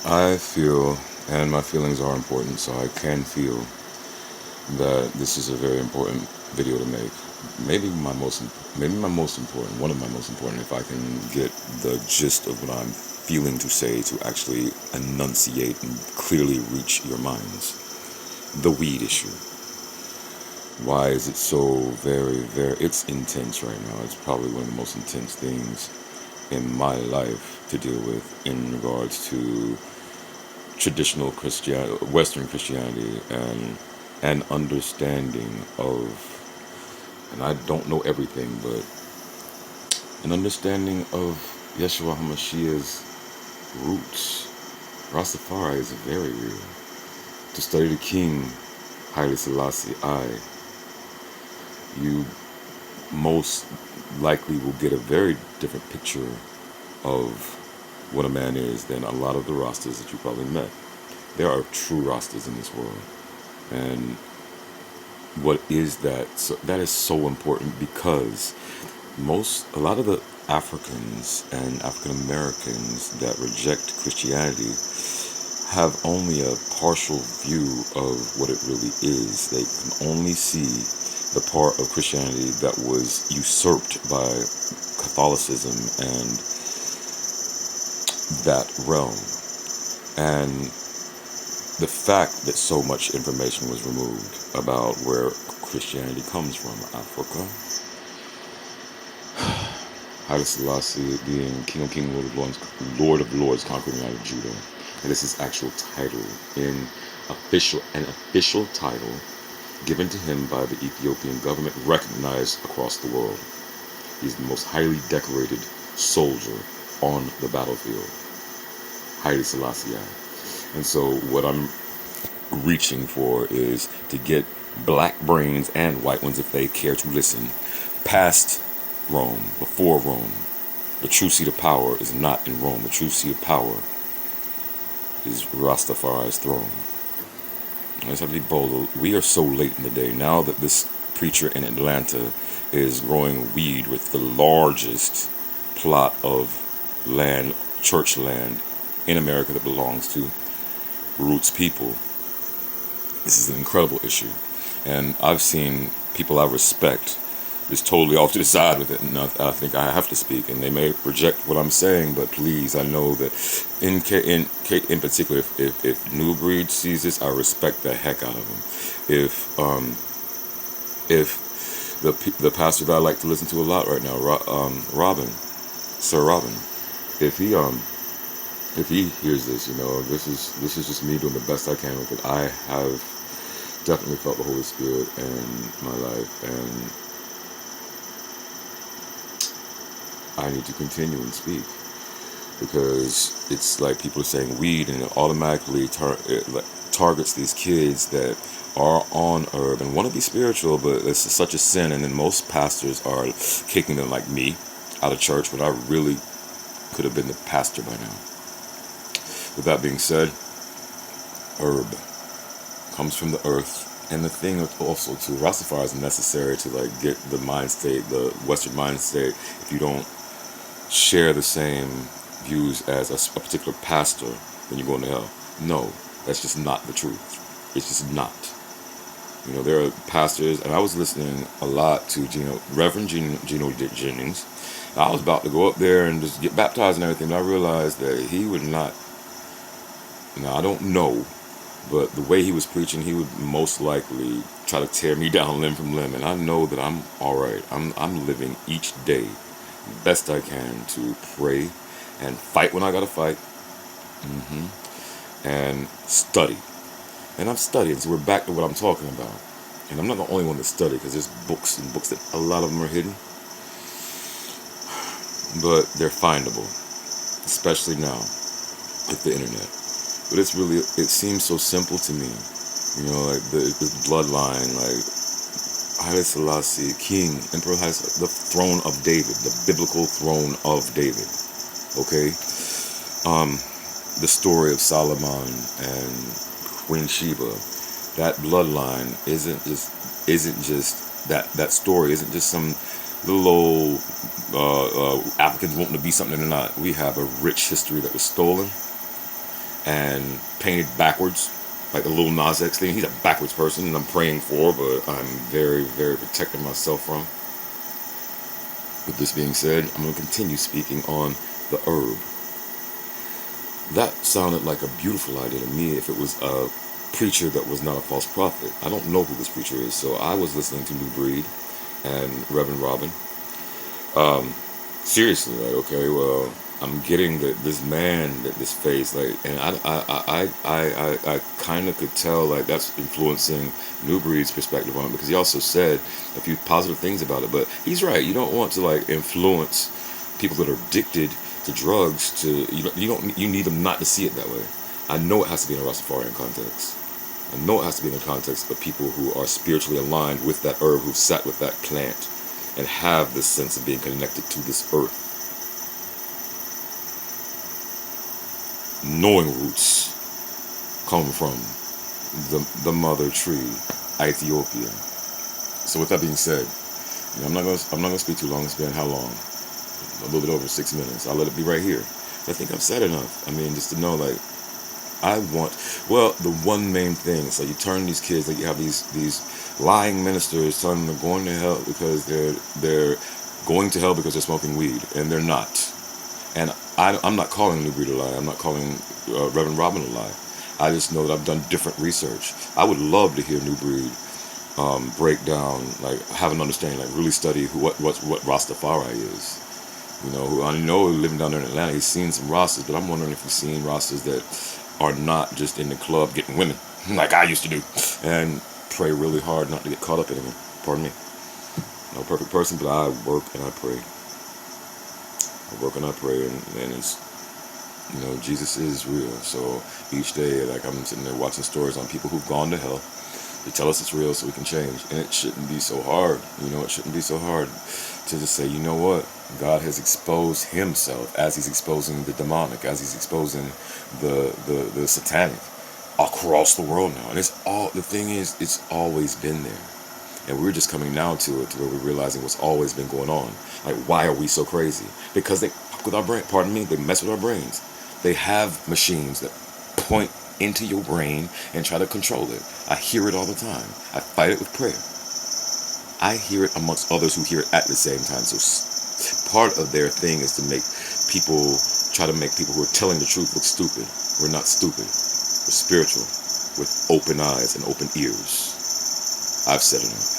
I feel, and my feelings are important, so I can feel that this is a very important video to make. Maybe my most, maybe my most important, one of my most important, if I can get the gist of what I'm feeling to say to actually enunciate and clearly reach your minds. The weed issue. Why is it so it's intense right now. It's probably one of the most intense things in my life to deal with in regards to traditional Christianity, Western Christianity, and an understanding of, and I don't know everything, but an understanding of Yeshua HaMashiach's roots. Rastafari is very real. To study the King, Haile Selassie-I, you most likely will get a very different picture of what a man is than a lot of the Rastas that you probably met. There are true Rastas in this world. And what is that? So that is so important because a lot of the Africans and African Americans that reject Christianity have only a partial view of what it really is. They can only see the part of Christianity that was usurped by Catholicism and that realm. And the fact that so much information was removed about where Christianity comes from, Africa, Haile Selassie being King of Kings, Lord of Lords, conquering out of Judah. And this is actual title an official title given to him by the Ethiopian government, recognized across the world. He's the most highly decorated soldier on the battlefield, Haile Selassie. And so what I'm reaching for is to get black brains and white ones, if they care to listen, past Rome, before Rome. The true seat of power is not in Rome. The true seat of power is Rastafari's throne. Let's have to be bold. We are so late in the day now that this preacher in Atlanta is growing weed with the largest plot of land, church land in America that belongs to Roots people. This is an incredible issue. And I've seen people I respect is totally off to the side with it, and I think I have to speak, and they may reject what I'm saying, but please, I know that in particular, if New Breed sees this, I respect the heck out of him. If the pastor that I like to listen to a lot right now, Sir Robin, if he hears this, this is just me doing the best I can with it. I have definitely felt the Holy Spirit in my life, and I need to continue and speak, because it's like people are saying weed, and it automatically targets these kids that are on herb and want to be spiritual, but it's such a sin. And then most pastors are kicking them, like me, out of church when I really could have been the pastor by now. With that being said, herb comes from the earth. And the thing also too, Rastafari is necessary to get the mind state, the Western mind state. If you don't share the same views as a particular pastor, then you're going to hell. No, that's just not the truth. It's just not. There are pastors, and I was listening a lot to Reverend Gino Jennings. I was about to go up there and just get baptized and everything, but I realized that he would not. Now, I don't know, but the way he was preaching, he would most likely try to tear me down limb from limb. And I know that I'm all right. I'm living each day the best I can to pray and fight when I gotta fight, and study. And I'm studying, so we're back to what I'm talking about. And I'm not the only one to study, because there's books and books that a lot of them are hidden, but they're findable, especially now with the internet. But it seems so simple to me, like the bloodline, like Haile Selassie, King, Emperor Haile Selassie, the throne of David, the biblical throne of David. Okay, the story of Solomon and Queen Sheba. That bloodline isn't just that story isn't just some little old Africans wanting to be something they're not. We have a rich history that was stolen. and painted backwards, like the little Nas X thing. He's a backwards person, and I'm praying for, but I'm very, very protecting myself from. With this being said, I'm going to continue speaking on the herb. That sounded like a beautiful idea to me if it was a preacher that was not a false prophet. I don't know who this preacher is, so I was listening to New Breed and Reverend Robin. Seriously, like, okay, well, I'm getting that this man, that this face, like, and I kind of could tell, like, that's influencing New Breed's perspective on it, because he also said a few positive things about it. But he's right. You don't want to, like, influence people that are addicted to drugs to, you need them not to see it that way. I know it has to be in a Rastafarian context. I know it has to be in the context of people who are spiritually aligned with that herb, who've sat with that plant, and have this sense of being connected to this earth. Knowing roots come from the mother tree, Ethiopia. So with that being said, I'm not gonna speak too long. It's been how long? A little bit over 6 minutes. I'll let it be right here. I think I've said enough. I mean, just to know, like, the one main thing is, like, you turn these kids, like, you have these lying ministers telling them they're going to hell because they're going to hell because they're smoking weed, and they're not. And I'm not calling New Breed a lie. I'm not calling Reverend Robin a lie. I just know that I've done different research. I would love to hear New Breed break down, like, have an understanding, like, really study what Rastafar-I is. I know living down there in Atlanta, he's seen some Rastas, but I'm wondering if he's seen Rastas that are not just in the club getting women, like I used to do, and pray really hard not to get caught up in it. Pardon me. No perfect person, but I work and I pray. I work and I pray, and it's, Jesus is real. So each day, like, I'm sitting there watching stories on people who've gone to hell. They tell us it's real so we can change. And it shouldn't be so hard. It shouldn't be so hard to just say, you know what? God has exposed himself as he's exposing the demonic, as he's exposing the satanic across the world now. And the thing is, it's always been there. And we're just coming now to it, to where we're realizing what's always been going on. Like, why are we so crazy? Because they fuck with our brain. Pardon me, they mess with our brains. They have machines that point into your brain and try to control it. I hear it all the time. I fight it with prayer. I hear it amongst others who hear it at the same time. So part of their thing is to try to make people who are telling the truth look stupid. We're not stupid. We're spiritual, with open eyes and open ears. I've said enough.